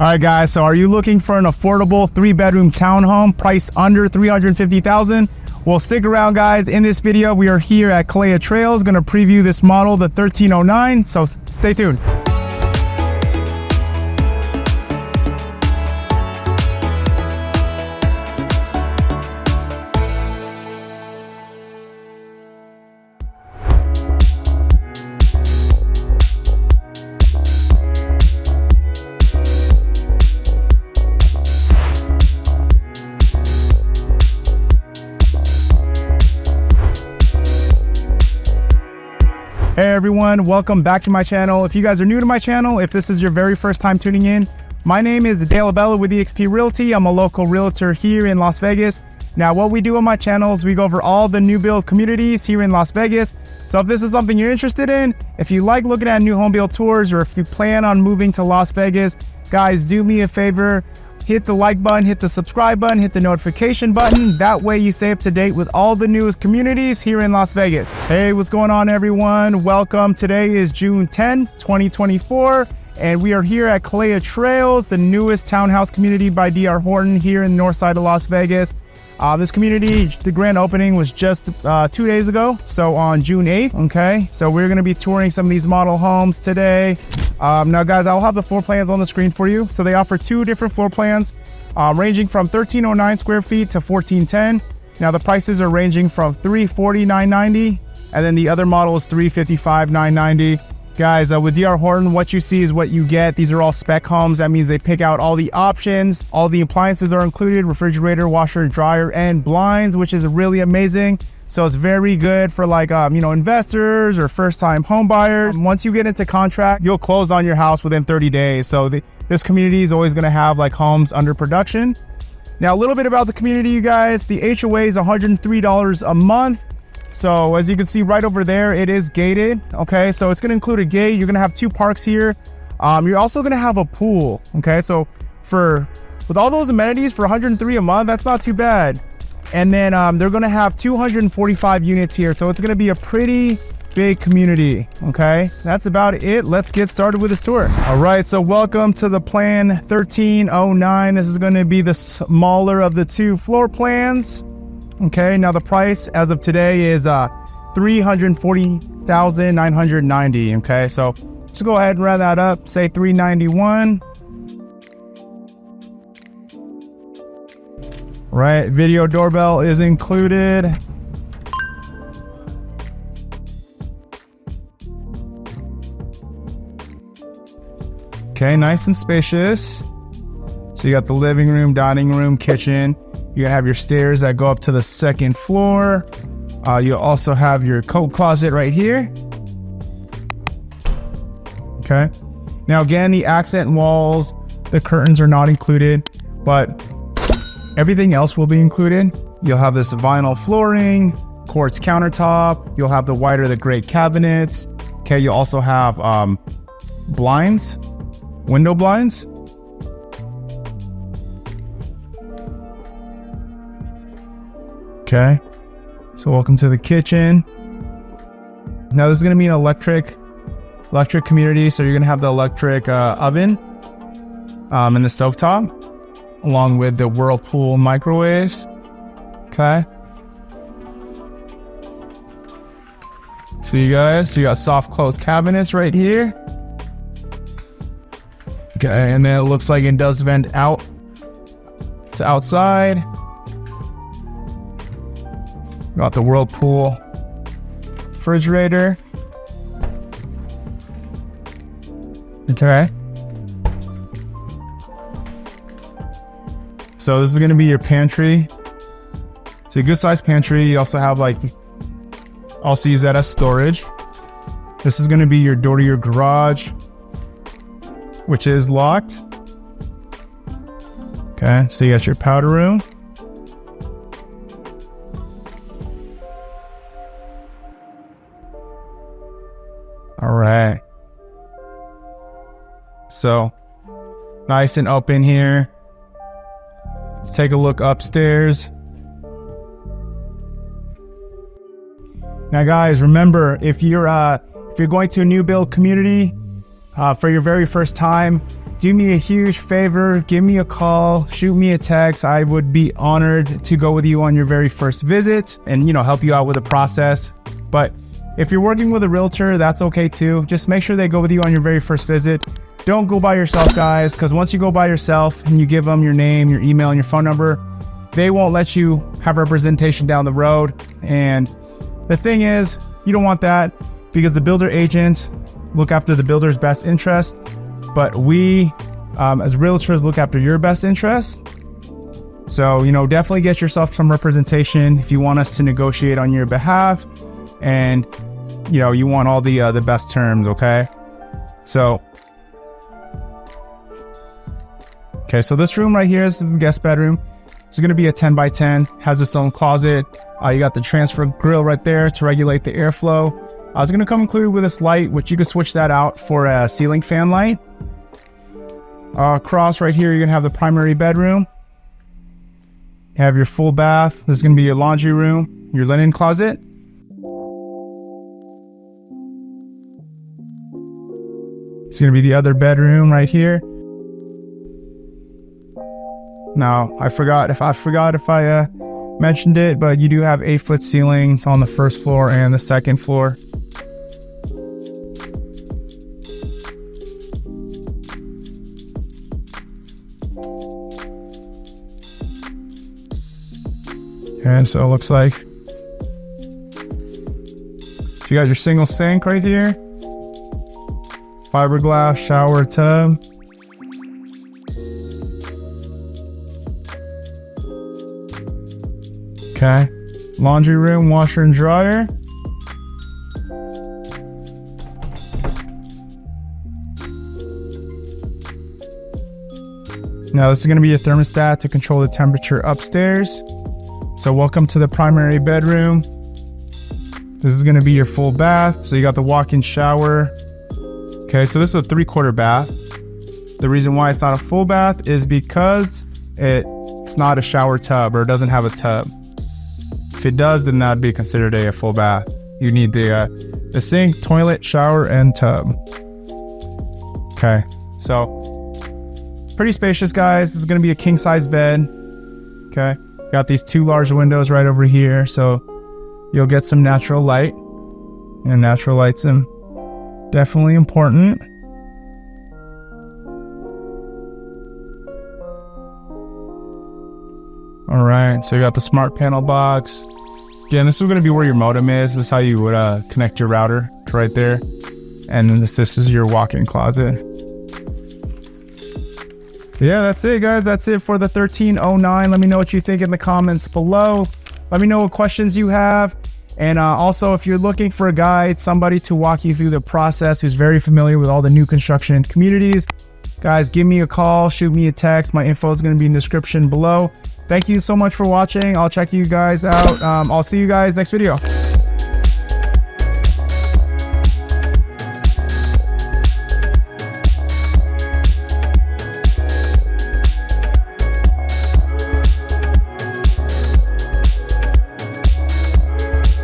All right, guys, so are you looking for an affordable 3-bedroom townhome priced under $350,000? Well, stick around, guys. In this video, we are here at Kalea Trails, going to preview this model, the 1309, so stay tuned. Hey everyone, welcome back to my channel. If you guys are new to my channel, if this is your very first time tuning in, my name is Abella with eXp Realty. I'm a local realtor here in Las Vegas. Now, what we do on my channel is we go over all the new build communities here in Las Vegas. So if this is something you're interested in, if you like looking at new home build tours, or if you plan on moving to Las Vegas, guys, do me a favor. Hit the like button, hit the subscribe button, hit the notification button. That way you stay up to date with all the newest communities here in Las Vegas. Hey, what's going on, everyone? Welcome. Today is June 10, 2024, and we are here at Kalea Trails, the newest townhouse community by DR Horton here in the north side of Las Vegas. This community, the grand opening was just 2 days ago, so on June 8th, okay? So we're gonna be touring some of these model homes today. Now, guys, I'll have the floor plans on the screen for you. So they offer two different floor plans, ranging from 1,309 square feet to 1,410. Now, the prices are ranging from $349.90, and then the other model is $355,990. Guys, with DR Horton, what you see is what you get. These are all spec homes. That means they pick out all the options. All the appliances are included: refrigerator, washer, dryer, and blinds, which is really amazing. So it's very good for like, investors or first-time home buyers. Once you get into contract, you'll close on your house within 30 days. So this community is always going to have like homes under production. Now, a little bit about the community, you guys. The HOA is $103 a month. So as you can see right over there, it is gated. Okay, so it's going to include a gate. You're going to have two parks here. You're also going to have a pool. Okay, so with all those amenities for $103 a month, that's not too bad. And then they're going to have 245 units here. So it's going to be a pretty big community. Okay, that's about it. Let's get started with this tour. All right, so welcome to the plan 1309. This is going to be the smaller of the two floor plans. Okay, now the price as of today is $340,990. Okay, so just go ahead and round that up, say $391. Right, video doorbell is included. Okay, nice and spacious. So you got the living room, dining room, kitchen. You have your stairs that go up to the second floor. You also have your coat closet right here. Okay. Now, again, the accent walls, the curtains are not included, but everything else will be included. You'll have this vinyl flooring, quartz countertop. You'll have the white or the gray cabinets. Okay. You also have blinds, window blinds. Okay, so welcome to the kitchen. Now this is going to be an electric community, so you're going to have the electric oven and the stovetop, along with the Whirlpool microwaves. Okay. So you got soft close cabinets right here. Okay, and then it looks like it does vent out to outside. Got the Whirlpool refrigerator. Okay. So this is going to be your pantry. It's a good sized pantry. You also have also use that as storage. This is going to be your door to your garage, which is locked. Okay. So you got your powder room. All right. So nice and open here. Let's take a look upstairs. Now, guys, remember, if you're going to a new build community for your very first time, do me a huge favor, give me a call, shoot me a text. I would be honored to go with you on your very first visit and, you know, help you out with the process. But if you're working with a realtor, that's okay too. Just make sure they go with you on your very first visit. Don't go by yourself, guys, because once you go by yourself and you give them your name, your email, and your phone number, they won't let you have representation down the road. And the thing is, you don't want that, because the builder agents look after the builder's best interest, but we as realtors look after your best interest. So, you know, definitely get yourself some representation if you want us to negotiate on your behalf, and, you know, you want all the best terms, okay? So this room right here is the guest bedroom. It's going to be a 10 by 10, has its own closet. You got the transfer grill right there to regulate the airflow. It's going to come included with this light, which you can switch that out for a ceiling fan light. Across right here, you're going to have the primary bedroom. You have your full bath. This is going to be your laundry room, your linen closet. It's going to be the other bedroom right here. Now, I forgot if I mentioned it, but you do have 8-foot ceilings on the first floor and the second floor. And so it looks like you got your single sink right here, fiberglass shower tub. Okay, laundry room, washer and dryer. Now this is going to be a thermostat to control the temperature upstairs. So welcome to the primary bedroom. This is going to be your full bath. So you got the walk-in shower. Okay, so this is a 3/4 bath. The reason why it's not a full bath is because it's not a shower tub, or it doesn't have a tub. If it does, then that'd be considered a full bath. You need the sink, toilet, shower, and tub. Okay, so pretty spacious, guys. This is going to be a king size bed. Okay, got these 2 large windows right over here, so you'll get some natural light, and natural light's definitely important. All right, so you got the smart panel box. Again, this is going to be where your modem is. This is how you would connect your router to right there. And then this is your walk-in closet. Yeah, that's it, guys. That's it for the 1309. Let me know what you think in the comments below. Let me know what questions you have. And also, if you're looking for a guide, somebody to walk you through the process who's very familiar with all the new construction communities, guys, give me a call, shoot me a text. My info is going to be in the description below. Thank you so much for watching. I'll check you guys out. I'll see you guys next video.